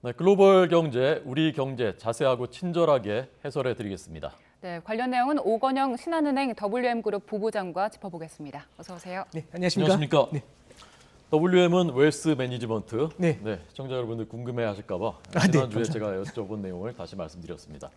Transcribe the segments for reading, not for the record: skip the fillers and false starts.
네, 글로벌 경제, 우리 경제 자세하고 친절하게 해설해 드리겠습니다. 네, 관련 내용은 오건영 신한은행 WM그룹 부부장과 짚어보겠습니다. 어서 오세요. 네, 안녕하십니까? 안녕하십니까? 네. WM은 웰스 매니지먼트. 네. 시청자 여러분들 궁금해하실까 봐 네, 지난주에 제가 여쭤본 내용을 다시 말씀드렸습니다.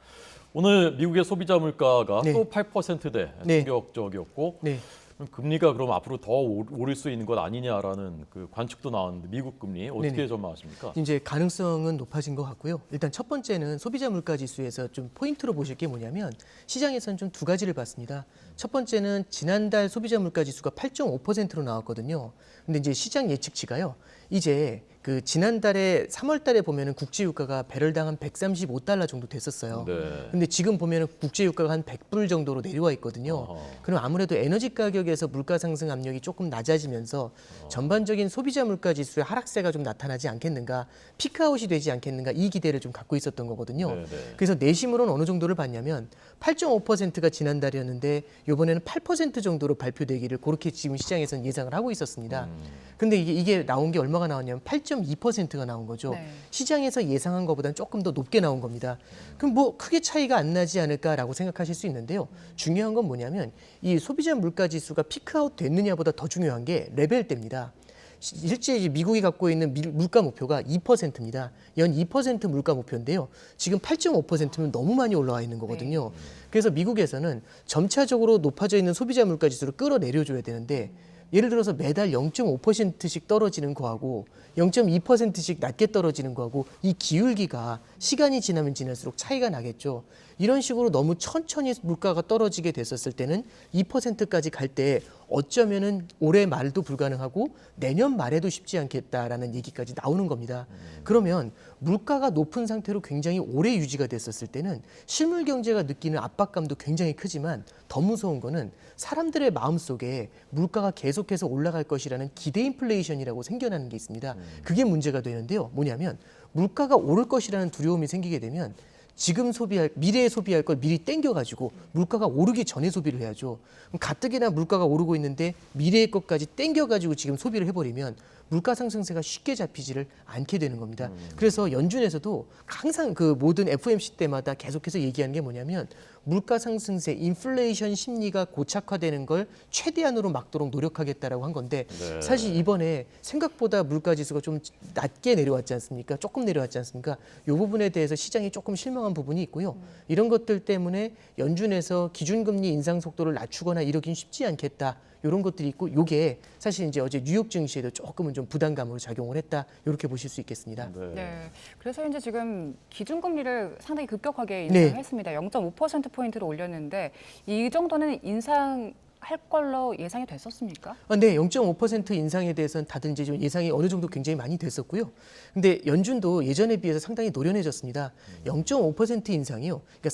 오늘 미국의 소비자 물가가 네. 또 8%대 네. 충격적이었고 네. 그럼 금리가 그럼 앞으로 더 오를 수 있는 것 아니냐라는 그 관측도 나왔는데 미국 금리 어떻게 네네. 전망하십니까? 이제 가능성은 높아진 것 같고요. 일단 첫 번째는 소비자 물가 지수에서 좀 포인트로 보실 게 뭐냐면 시장에서는 좀 두 가지를 봤습니다. 첫 번째는 지난달 소비자 물가 지수가 8.5%로 나왔거든요. 근데 이제 시장 예측치가요. 이제 그 지난달에 3월 달에 보면은 국제 유가가 배럴당 한 135달러 정도 됐었어요. 네. 근데 지금 보면은 국제 유가가 한 100불 정도로 내려와 있거든요. 어허. 그럼 아무래도 에너지 가격에서 물가 상승 압력이 조금 낮아지면서 전반적인 소비자 물가 지수의 하락세가 좀 나타나지 않겠는가, 피크아웃이 되지 않겠는가 이 기대를 좀 갖고 있었던 거거든요. 네네. 그래서 내심으로는 어느 정도를 봤냐면 8.5%가 지난달이었는데 이번에는 8% 정도로 발표되기를 그렇게 지금 시장에서는 예상을 하고 있었습니다. 근데 이게 나온 게 얼마가 나왔냐면 8.2%가 나온 거죠. 네. 시장에서 예상한 것보다는 조금 더 높게 나온 겁니다. 그럼 뭐 크게 차이가 안 나지 않을까라고 생각하실 수 있는데요. 중요한 건 뭐냐면 이 소비자 물가 지수가 피크아웃 됐느냐보다 더 중요한 게 레벨대입니다. 실제 이제 미국이 갖고 있는 물가 목표가 2%입니다. 연 2% 물가 목표인데요. 지금 8.5%면 너무 많이 올라와 있는 거거든요. 그래서 미국에서는 점차적으로 높아져 있는 소비자 물가 지수를 끌어내려줘야 되는데 예를 들어서 매달 0.5%씩 떨어지는 거하고 0.2%씩 낮게 떨어지는 거하고 이 기울기가 시간이 지나면 지날수록 차이가 나겠죠. 이런 식으로 너무 천천히 물가가 떨어지게 됐었을 때는 2%까지 갈 때 어쩌면은 올해 말도 불가능하고 내년 말에도 쉽지 않겠다라는 얘기까지 나오는 겁니다. 그러면 물가가 높은 상태로 굉장히 오래 유지가 됐었을 때는 실물 경제가 느끼는 압박감도 굉장히 크지만 더 무서운 거는 사람들의 마음속에 물가가 계속해서 올라갈 것이라는 기대 인플레이션이라고 생겨나는 게 있습니다. 그게 문제가 되는데요. 뭐냐면 물가가 오를 것이라는 두려움이 생기게 되면 지금 미래에 소비할 걸 미리 땡겨가지고 물가가 오르기 전에 소비를 해야죠. 그럼 가뜩이나 물가가 오르고 있는데 미래의 것까지 땡겨가지고 지금 소비를 해버리면 물가 상승세가 쉽게 잡히지를 않게 되는 겁니다. 그래서 연준에서도 항상 그 모든 FOMC 때마다 계속해서 얘기하는 게 뭐냐면 물가 상승세, 인플레이션 심리가 고착화되는 걸 최대한으로 막도록 노력하겠다라고 한 건데 네. 사실 이번에 생각보다 물가 지수가 좀 낮게 내려왔지 않습니까? 조금 내려왔지 않습니까? 이 부분에 대해서 시장이 조금 실망한 부분이 있고요. 이런 것들 때문에 연준에서 기준금리 인상 속도를 낮추거나 이러긴 쉽지 않겠다. 이런 것들이 있고 이게 사실 이제 어제 뉴욕 증시에도 조금은 좀 부담감으로 작용을 했다. 이렇게 보실 수 있겠습니다. 네. 그래서 이제 지금 기준금리를 상당히 급격하게 네. 인상했습니다. 0.5%포인트로 올렸는데 이 정도는 인상할 걸로 예상이 됐었습니까? 네, 0.5% 인상에 대해서는 다들 이제 좀 예상이 어느 정도 굉장히 많이 됐었고요. 근데 연준도 예전에 비해서 상당히 노련해졌습니다. 0.5% 인상이요. 그러니까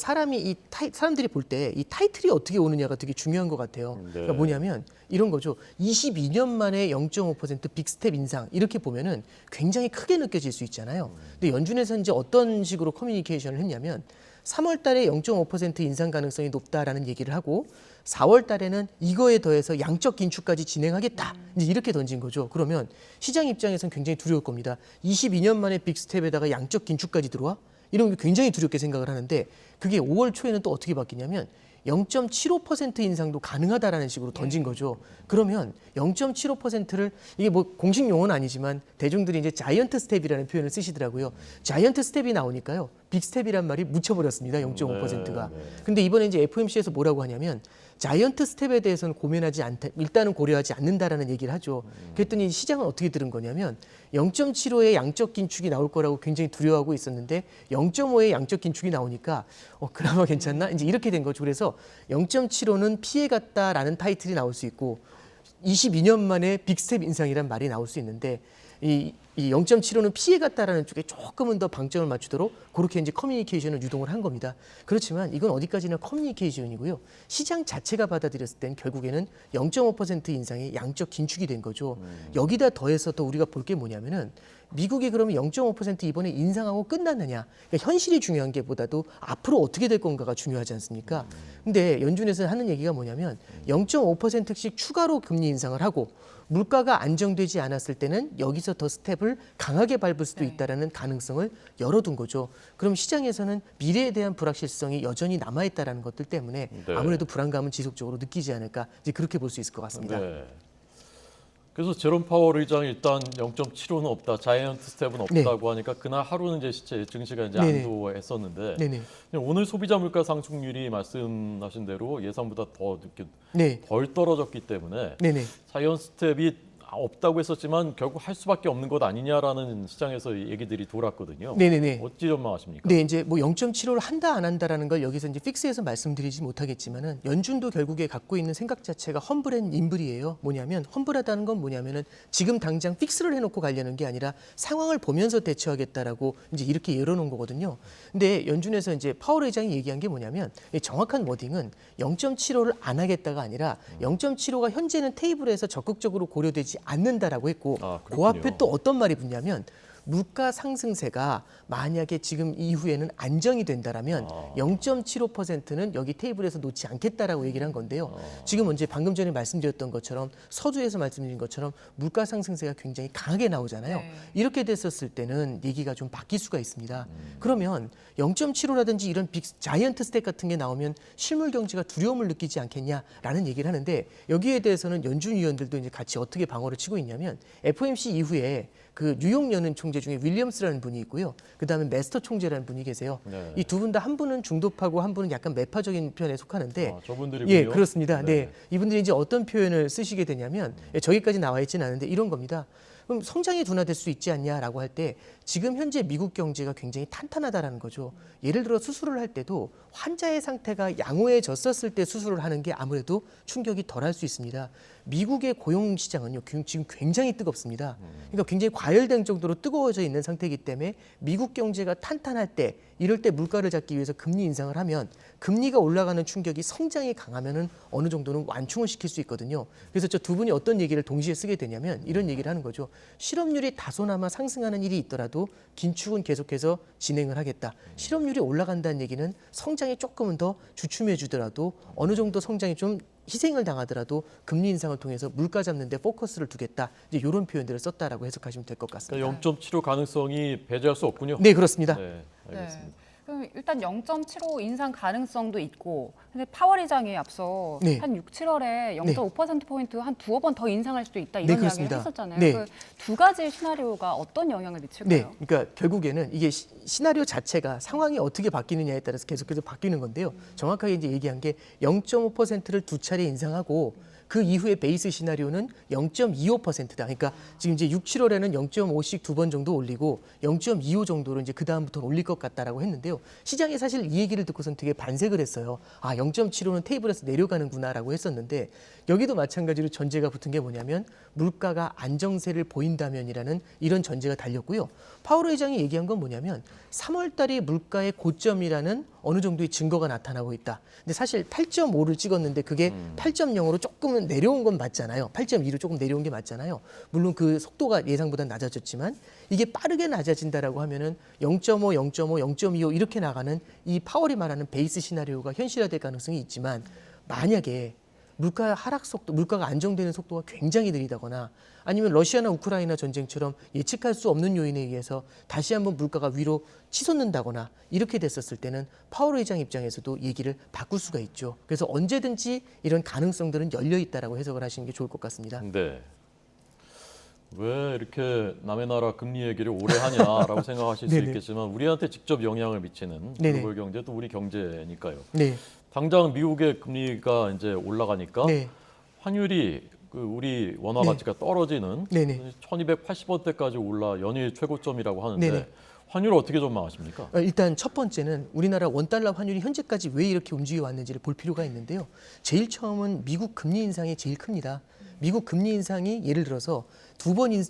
사람들이 볼 때 이 타이틀이 어떻게 오느냐가 되게 중요한 것 같아요. 그러니까 뭐냐면 이런 거죠. 22년 만에 0.5% 빅스텝 인상 이렇게 보면은 굉장히 크게 느껴질 수 있잖아요. 근데 연준에서 이제 어떤 식으로 커뮤니케이션을 했냐면 3월 달에 0.5% 인상 가능성이 높다라는 얘기를 하고 4월 달에는 이거에 더해서 양적 긴축까지 진행하겠다. 이제 이렇게 던진 거죠. 그러면 시장 입장에서는 굉장히 두려울 겁니다. 22년 만에 빅스텝에다가 양적 긴축까지 들어와? 이런 게 굉장히 두렵게 생각을 하는데 그게 5월 초에는 또 어떻게 바뀌냐면 0.75% 인상도 가능하다라는 식으로 던진 거죠. 그러면 0.75%를 이게 뭐 공식 용어는 아니지만 대중들이 이제 자이언트 스텝이라는 표현을 쓰시더라고요. 자이언트 스텝이 나오니까요. 빅스텝이란 말이 묻혀버렸습니다. 0.5%가. 근데 이번에 이제 FOMC에서 뭐라고 하냐면 자이언트 스텝에 대해서는 고민하지 않다. 일단은 고려하지 않는다라는 얘기를 하죠. 그랬더니 시장은 어떻게 들은 거냐면 0.75의 양적 긴축이 나올 거라고 굉장히 두려워하고 있었는데 0.5의 양적 긴축이 나오니까 그나마 괜찮나? 이제 이렇게 된 거죠. 그래서 0.75는 피해갔다라는 타이틀이 나올 수 있고 22년 만에 빅스텝 인상이란 말이 나올 수 있는데 이 0.75는 피해갔다라는 쪽에 조금은 더 방점을 맞추도록 그렇게 이제 커뮤니케이션을 유동을 한 겁니다. 그렇지만 이건 어디까지나 커뮤니케이션이고요. 시장 자체가 받아들였을 땐 결국에는 0.5% 인상의 양적 긴축이 된 거죠. 여기다 더해서 또 우리가 볼 게 뭐냐면은 미국이 그러면 0.5% 이번에 인상하고 끝났느냐. 그러니까 현실이 중요한 게 보다도 앞으로 어떻게 될 건가가 중요하지 않습니까? 근데 연준에서 하는 얘기가 뭐냐면 0.5%씩 추가로 금리 인상을 하고 물가가 안정되지 않았을 때는 여기서 더 스텝을 강하게 밟을 수도 있다라는 가능성을 열어둔 거죠. 그럼 시장에서는 미래에 대한 불확실성이 여전히 남아있다라는 것들 때문에 네. 아무래도 불안감은 지속적으로 느끼지 않을까 이제 그렇게 볼 수 있을 것 같습니다. 네. 그래서 제롬 파월 의장이 일단 0.75는 없다, 자이언트 스텝은 없다고 하니까 그날 하루는 이제 시체 증시가 이제 네네. 안도했었는데 네네. 오늘 소비자 물가 상승률이 말씀하신 대로 예상보다 더 늦게 네. 덜 떨어졌기 때문에 네네. 자이언트 스텝이 없다고 했었지만 결국 할 수밖에 없는 것 아니냐라는 시장에서 얘기들이 돌았거든요. 네네네. 어찌 전망하십니까? 네, 이제 뭐 0.75를 한다 안 한다라는 걸 여기서 이제 픽스해서 말씀드리지 못하겠지만은 연준도 결국에 갖고 있는 생각 자체가 험블 앤 임블이에요. 뭐냐면 험블하다는 건 뭐냐면은 지금 당장 픽스를 해놓고 가려는 게 아니라 상황을 보면서 대처하겠다라고 이제 이렇게 열어놓은 거거든요. 근데 연준에서 이제 파월 의장이 얘기한 게 뭐냐면 정확한 워딩은 0.75를 안 하겠다가 아니라 0.75가 현재는 테이블에서 적극적으로 고려되지 않는다라고 했고 그 그렇군요. 앞에 또 어떤 말이 붙냐면 물가 상승세가 만약에 지금 이후에는 안정이 된다라면 0.75%는 여기 테이블에서 놓지 않겠다라고 얘기를 한 건데요. 지금 이제 방금 전에 말씀드렸던 것처럼 서두에서 말씀드린 것처럼 물가 상승세가 굉장히 강하게 나오잖아요. 네. 이렇게 됐었을 때는 얘기가 좀 바뀔 수가 있습니다. 그러면 0.75라든지 이런 빅 자이언트 스택 같은 게 나오면 실물 경제가 두려움을 느끼지 않겠냐라는 얘기를 하는데 여기에 대해서는 연준 위원들도 이제 같이 어떻게 방어를 치고 있냐면 FOMC 이후에 그 뉴욕 연은 총재 중에 윌리엄스라는 분이 있고요. 그다음에 메스터 총재라는 분이 계세요. 네. 이 두 분 다 한 분은 중도파고 한 분은 약간 매파적인 편에 속하는데 저분들이군요. 예, 그렇습니다. 네. 네. 이분들이 이제 어떤 표현을 쓰시게 되냐면 저기까지 나와 있지는 않은데 이런 겁니다. 그럼 성장이 둔화될 수 있지 않냐라고 할 때 지금 현재 미국 경제가 굉장히 탄탄하다라는 거죠. 예를 들어 수술을 할 때도 환자의 상태가 양호해졌었을 때 수술을 하는 게 아무래도 충격이 덜할 수 있습니다. 미국의 고용 시장은요 지금 굉장히 뜨겁습니다. 그러니까 굉장히 과열된 정도로 뜨거워져 있는 상태이기 때문에 미국 경제가 탄탄할 때 이럴 때 물가를 잡기 위해서 금리 인상을 하면 금리가 올라가는 충격이 성장이 강하면은 어느 정도는 완충을 시킬 수 있거든요. 그래서 저 두 분이 어떤 얘기를 동시에 쓰게 되냐면 이런 얘기를 하는 거죠. 실업률이 다소나마 상승하는 일이 있더라도 긴축은 계속해서 진행을 하겠다. 실업률이 올라간다는 얘기는 성장이 조금은 더 주춤해 주더라도 어느 정도 성장이 좀 희생을 당하더라도 금리 인상을 통해서 물가 잡는 데 포커스를 두겠다. 이제 이런 표현들을 썼다라고 해석하시면 될 것 같습니다. 그러니까 0.75 가능성이 배제할 수 없군요. 네, 그렇습니다. 네, 알겠습니다. 네. 그럼 일단 0.75 인상 가능성도 있고, 근데 파월 의장이 앞서 네. 한 6, 7월에 0.5%포인트 한 두어 번 더 인상할 수도 있다 네, 이런 이야기를 그렇습니다. 했었잖아요. 네. 그 두 가지 시나리오가 어떤 영향을 미칠까요? 네, 그러니까 결국에는 이게 시나리오 자체가 상황이 어떻게 바뀌느냐에 따라서 계속해서 바뀌는 건데요. 정확하게 이제 얘기한 게 0.5%를 두 차례 인상하고 그 이후에 베이스 시나리오는 0.25%다. 그러니까 지금 이제 6, 7월에는 0.5씩 두 번 정도 올리고 0.25 정도로 이제 그 다음부터는 올릴 것 같다라고 했는데요. 시장이 사실 이 얘기를 듣고선 되게 반색을 했어요. 아, 0.75는 테이블에서 내려가는구나라고 했었는데 여기도 마찬가지로 전제가 붙은 게 뭐냐면 물가가 안정세를 보인다면이라는 이런 전제가 달렸고요. 파월 의장이 얘기한 건 뭐냐면 3월 달이 물가의 고점이라는 어느 정도의 증거가 나타나고 있다. 근데 사실 8.5를 찍었는데 그게 8.0으로 조금은 내려온 건 맞잖아요. 8.2로 조금 내려온 게 맞잖아요. 물론 그 속도가 예상보다 낮아졌지만 이게 빠르게 낮아진다라고 하면은 0.5, 0.5, 0.25 이렇게 나가는 이 파월이 말하는 베이스 시나리오가 현실화될 가능성이 있지만 만약에 물가 하락 속도, 물가가 안정되는 속도가 굉장히 느리다거나 아니면 러시아나 우크라이나 전쟁처럼 예측할 수 없는 요인에 의해서 다시 한번 물가가 위로 치솟는다거나 이렇게 됐었을 때는 파월 의장 입장에서도 얘기를 바꿀 수가 있죠. 그래서 언제든지 이런 가능성들은 열려 있다라고 해석을 하시는 게 좋을 것 같습니다. 네. 왜 이렇게 남의 나라 금리 얘기를 오래 하냐라고 생각하실 수 네네. 있겠지만 우리한테 직접 영향을 미치는 네네. 글로벌 경제 또 우리 경제니까요. 네, 당장 미국의 금리가 이제 올라가니까 네, 환율이 그 우리 원화 네. 가치가 떨어지는 네네. 1280원대까지 올라 연일 최고점이라고 하는데 네네. 환율을 어떻게 전망하십니까? 일단 첫 번째는 우리나라 원달러 환율이 현재까지 왜 이렇게 움직여 왔는지를 볼 필요가 있는데요. 제일 처음은 미국 금리 인상이 제일 큽니다. 미국 금리 인상이 예를 들어서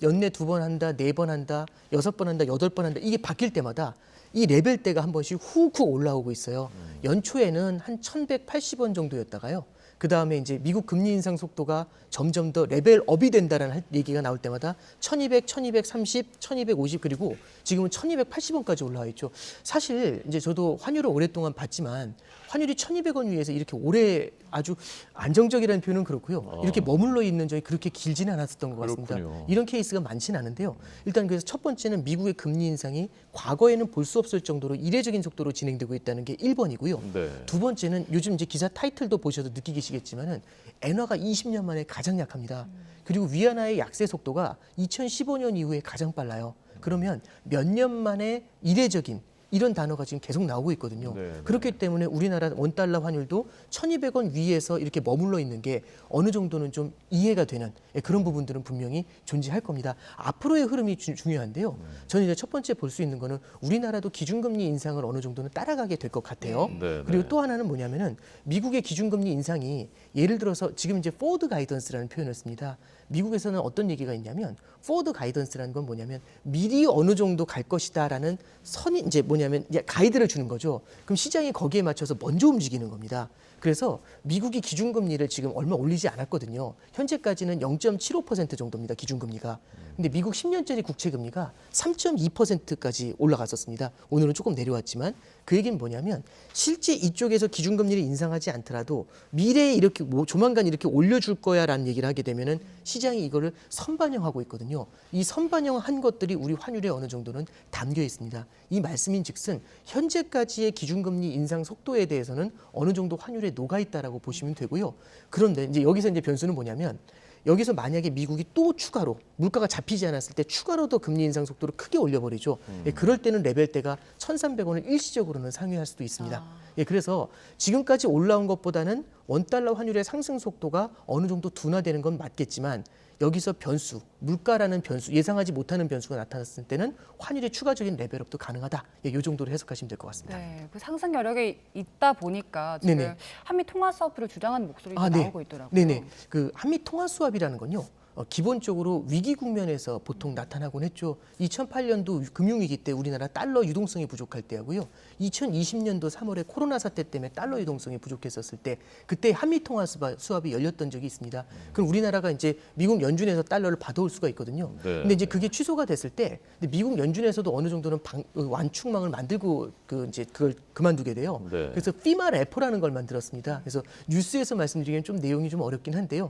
연내 두 번 한다, 네 번 한다, 6번 한다, 8번 한다 이게 바뀔 때마다 이 레벨대가 한 번씩 훅훅 올라오고 있어요. 연초에는 한 1180원 정도였다가요. 그 다음에 이제 미국 금리 인상 속도가 점점 더 레벨업이 된다라는 얘기가 나올 때마다 1200, 1230, 1250 그리고 지금은 1280원까지 올라와 있죠. 사실 이제 저도 환율을 오랫동안 봤지만 환율이 1200원 위에서 이렇게 오래 아주 안정적이라는 표현은 그렇고요. 이렇게 머물러 있는 적이 그렇게 길지는 않았었던 것 같습니다. 그렇군요. 이런 케이스가 많지는 않은데요. 일단 그래서 첫 번째는 미국의 금리 인상이 과거에는 볼 수 없을 정도로 이례적인 속도로 진행되고 있다는 게 1번이고요. 네. 두 번째는 요즘 이제 기사 타이틀도 보셔도 느끼시겠지만은 엔화가 20년 만에 가장 약합니다. 그리고 위안화의 약세 속도가 2015년 이후에 가장 빨라요. 그러면 몇 년 만에 이례적인 이런 단어가 지금 계속 나오고 있거든요. 네. 그렇기 때문에 우리나라 원달러 환율도 1,200원 위에서 이렇게 머물러 있는 게 어느 정도는 좀 이해가 되는 그런 부분들은 분명히 존재할 겁니다. 앞으로의 흐름이 중요한데요. 저는 이제 첫 번째 볼 수 있는 거는 우리나라도 기준금리 인상을 어느 정도는 따라가게 될 것 같아요. 네. 그리고 또 하나는 뭐냐면은 미국의 기준금리 인상이 예를 들어서 지금 이제 포워드 가이던스라는 표현을 씁니다. 미국에서는 어떤 얘기가 있냐면 포워드 가이던스라는 건 뭐냐면 미리 어느 정도 갈 것이다라는 선이 이제 뭐냐면 가이드를 주는 거죠. 그럼 시장이 거기에 맞춰서 먼저 움직이는 겁니다. 그래서 미국이 기준금리를 지금 얼마 올리지 않았거든요. 현재까지는 0.75% 정도입니다. 기준금리가. 근데 미국 10년짜리 국채금리가 3.2%까지 올라갔었습니다. 오늘은 조금 내려왔지만 그 얘기는 뭐냐면 실제 이쪽에서 기준금리를 인상하지 않더라도 미래에 이렇게 뭐 조만간 이렇게 올려줄 거야라는 얘기를 하게 되면은 시장이 이거를 선반영하고 있거든요. 이 선반영한 것들이 우리 환율에 어느 정도는 담겨 있습니다. 이 말씀인즉슨 현재까지의 기준금리 인상 속도에 대해서는 어느 정도 환율에 녹아 있다라고 보시면 되고요. 그런데 이제 여기서 이제 변수는 뭐냐면 여기서 만약에 미국이 또 추가로 물가가 잡히지 않았을 때 추가로 더 금리 인상 속도를 크게 올려버리죠. 그럴 때는 레벨대가 1,300원을 일시적으로는 상회할 수도 있습니다. 그래서 지금까지 올라온 것보다는 원달러 환율의 상승 속도가 어느 정도 둔화되는 건 맞겠지만 여기서 변수, 물가라는 변수, 예상하지 못하는 변수가 나타났을 때는 환율의 추가적인 레벨업도 가능하다. 이 정도로 해석하시면 될 것 같습니다. 네, 그 상승 여력이 있다 보니까 지금 네네. 한미 통화 수업을 주장하는 목소리도 네. 나오고 있더라고요. 네네. 그 한미 통화 수합이라는 건요. 기본적으로 위기 국면에서 보통 나타나곤 했죠. 2008년도 금융위기 때 우리나라 달러 유동성이 부족할 때하고요. 2020년도 3월에 코로나 사태 때문에 달러 유동성이 부족했었을 때 그때 한미 통화 수합이 열렸던 적이 있습니다. 그럼 우리나라가 이제 미국 연준에서 달러를 받아올 수가 있거든요. 네. 근데 이제 그게 취소가 됐을 때 근데 미국 연준에서도 어느 정도는 완충망을 만들고 이제 그걸 그만두게 돼요. 네. 그래서 피마 레포라는 걸 만들었습니다. 그래서 뉴스에서 말씀드리기엔 좀 내용이 좀 어렵긴 한데요.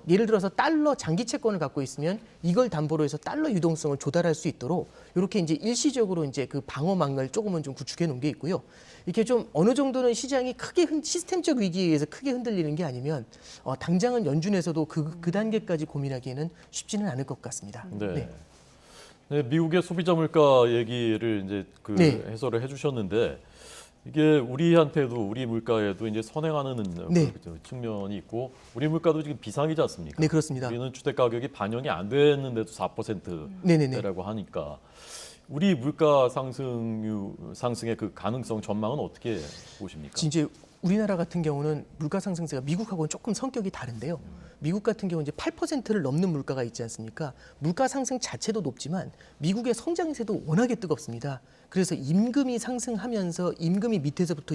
예를 들어서 달러 장기 채권을 갖고 있으면 이걸 담보로 해서 달러 유동성을 조달할 수 있도록 이렇게 이제 일시적으로 이제 그 방어망을 조금은 좀 구축해 놓은 게 있고요. 이렇게 좀 어느 정도는 시장이 크게 시스템적 위기에 의해서 크게 흔들리는 게 아니면 당장은 연준에서도 그 단계까지 고민하기에는 쉽지는 않을 것 같습니다. 네. 네, 미국의 소비자 물가 얘기를 이제 네. 해설을 해주셨는데 이게 우리한테도 우리 물가에도 이제 선행하는 네. 측면이 있고 우리 물가도 지금 비상이지 않습니까? 네, 그렇습니다. 우리는 주택 가격이 반영이 안 됐는데도 4%대라고 하니까 우리 물가 상승의 그 가능성 전망은 어떻게 보십니까? 이제 우리나라 같은 경우는 물가 상승세가 미국하고는 조금 성격이 다른데요. 미국 같은 경우 이제 8%를 넘는 물가가 있지 않습니까? 물가 상승 자체도 높지만 미국의 성장세도 워낙에 뜨겁습니다. 그래서 임금이 상승하면서 임금이 밑에서부터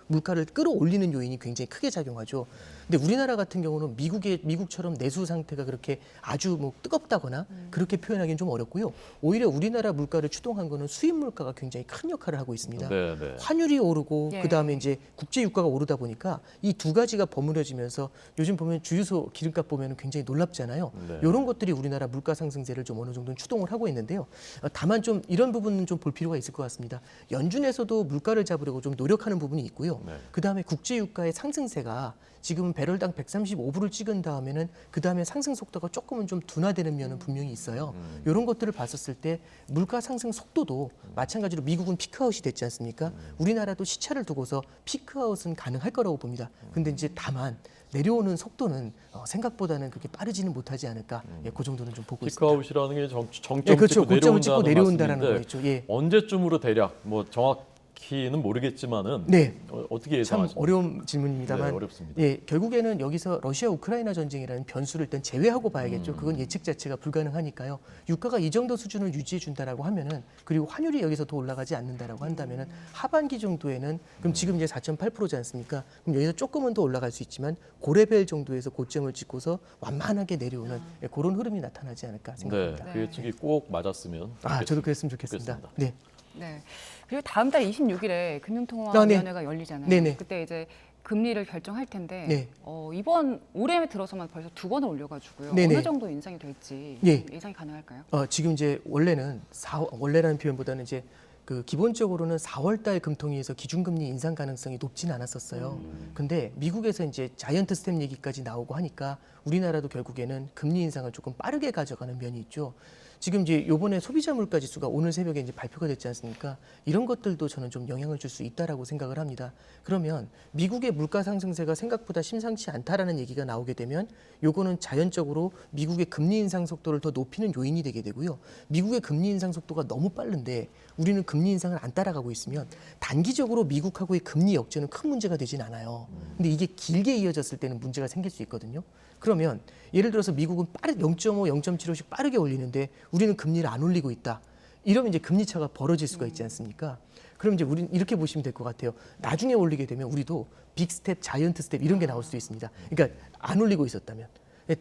물가를 끌어올리는 요인이 굉장히 크게 작용하죠. 근데 우리나라 같은 경우는 미국처럼 내수 상태가 그렇게 아주 뭐 뜨겁다거나 그렇게 표현하기는 좀 어렵고요. 오히려 우리나라 물가를 추동한 거는 수입 물가가 굉장히 큰 역할을 하고 있습니다. 네, 네. 환율이 오르고 예. 그다음에 이제 국제 유가가 오르다 보니까 이 두 가지가 버무려지면서 요즘 보면 주유소 기름값 보면 굉장히 놀랍잖아요. 네. 이런 것들이 우리나라 물가 상승세를 좀 어느 정도는 추동을 하고 있는데요. 다만 좀 이런 부분은 좀 볼 필요가 있을 것 같습니다. 연준에서도 물가를 잡으려고 좀 노력하는 부분이 있고요. 네. 그다음에 국제 유가의 상승세가 지금 배럴당 135불을 찍은 다음에는 그다음에 상승 속도가 조금은 좀 둔화되는 면은 분명히 있어요. 이런 것들을 봤었을 때 물가 상승 속도도 마찬가지로 미국은 피크아웃이 됐지 않습니까? 우리나라도 시차를 두고서 피크아웃은 가능할 거라고 봅니다. 근데 이제 다만 내려오는 속도는 생각보다는 그렇게 빠르지는 못하지 않을까. 그 정도는 좀 보고 있습니다. 피크아웃이라는 게 정점을 그렇죠. 찍고 고점을 찍고 내려온다는 내려온다라는 말씀인데 거겠죠. 예. 언제쯤으로 대략 뭐 정확히 정확히는 모르겠지만은 네. 어떻게 참 예상하십니까? 어려운 질문입니다만 네, 어렵습니다. 예, 결국에는 여기서 러시아 우크라이나 전쟁이라는 변수를 일단 제외하고 봐야겠죠. 그건 예측 자체가 불가능하니까요. 유가가 이 정도 수준을 유지해 준다라고 하면은 그리고 환율이 여기서 더 올라가지 않는다라고 한다면은 하반기 정도에는 그럼 지금 이제 4.8%지 않습니까? 그럼 여기서 조금은 더 올라갈 수 있지만 고레벨 정도에서 고점을 찍고서 완만하게 내려오는 예, 그런 흐름이 나타나지 않을까 네, 생각합니다. 그 예측이 꼭 맞았으면 저도 그랬으면 좋겠습니다. 좋겠습니다. 네. 네. 그리고 다음 달 26일에 금융통화위원회가 열리잖아요. 네네. 그때 이제 금리를 결정할 텐데 네. 이번 올해 들어서만 벌써 2번을 올려가지고요. 네네. 어느 정도 인상이 될지 예. 예상이 가능할까요? 지금 이제 원래라는 표현보다는 이제 그 기본적으로는 4월달 금통위에서 기준금리 인상 가능성이 높지는 않았었어요. 근데 미국에서 이제 자이언트 스텝 얘기까지 나오고 하니까 우리나라도 결국에는 금리 인상을 조금 빠르게 가져가는 면이 있죠. 지금 이제 요번에 소비자 물가 지수가 오늘 새벽에 이제 발표가 됐지 않습니까? 이런 것들도 저는 좀 영향을 줄 수 있다라고 생각을 합니다. 그러면 미국의 물가 상승세가 생각보다 심상치 않다라는 얘기가 나오게 되면 요거는 자연적으로 미국의 금리 인상 속도를 더 높이는 요인이 되게 되고요. 미국의 금리 인상 속도가 너무 빠른데 우리는 금리 인상을 안 따라가고 있으면 단기적으로 미국하고의 금리 역전은 큰 문제가 되진 않아요. 근데 이게 길게 이어졌을 때는 문제가 생길 수 있거든요. 그러면 예를 들어서 미국은 0.5, 0.75씩 빠르게 올리는데 우리는 금리를 안 올리고 있다. 이러면 이제 금리 차가 벌어질 수가 있지 않습니까? 그럼 이제 우리는 이렇게 보시면 될 것 같아요. 나중에 올리게 되면 우리도 빅 스텝, 자이언트 스텝 이런 게 나올 수 있습니다. 그러니까 안 올리고 있었다면.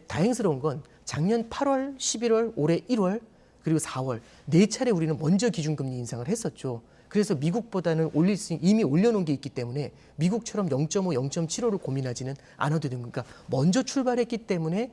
다행스러운 건 작년 8월, 11월, 올해 1월 그리고 4월 네 차례 우리는 먼저 기준금리 인상을 했었죠. 그래서 미국보다는 이미 올려놓은 게 있기 때문에 미국처럼 0.5, 0.75를 고민하지는 않아도 되는 거니까 먼저 출발했기 때문에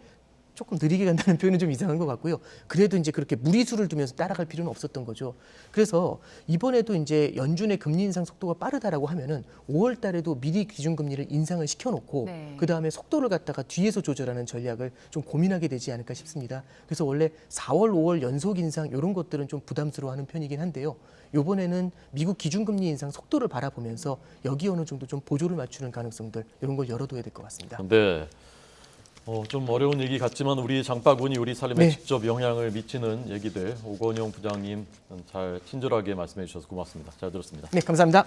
조금 느리게 간다는 표현은 좀 이상한 것 같고요. 그래도 이제 그렇게 무리수를 두면서 따라갈 필요는 없었던 거죠. 그래서 이번에도 이제 연준의 금리 인상 속도가 빠르다라고 하면은 5월 달에도 미리 기준금리를 인상을 시켜놓고 네. 그 다음에 속도를 갖다가 뒤에서 조절하는 전략을 좀 고민하게 되지 않을까 싶습니다. 그래서 원래 4월, 5월 연속 인상 이런 것들은 좀 부담스러워하는 편이긴 한데요. 이번에는 미국 기준금리 인상 속도를 바라보면서 여기 어느 정도 좀 보조를 맞추는 가능성들 이런 걸 열어둬야 될 것 같습니다. 근데 좀 어려운 얘기 같지만 우리 장바구니 우리 삶에 네. 직접 영향을 미치는 얘기들 오건영 부장님 잘 친절하게 말씀해 주셔서 고맙습니다. 잘 들었습니다. 네, 감사합니다.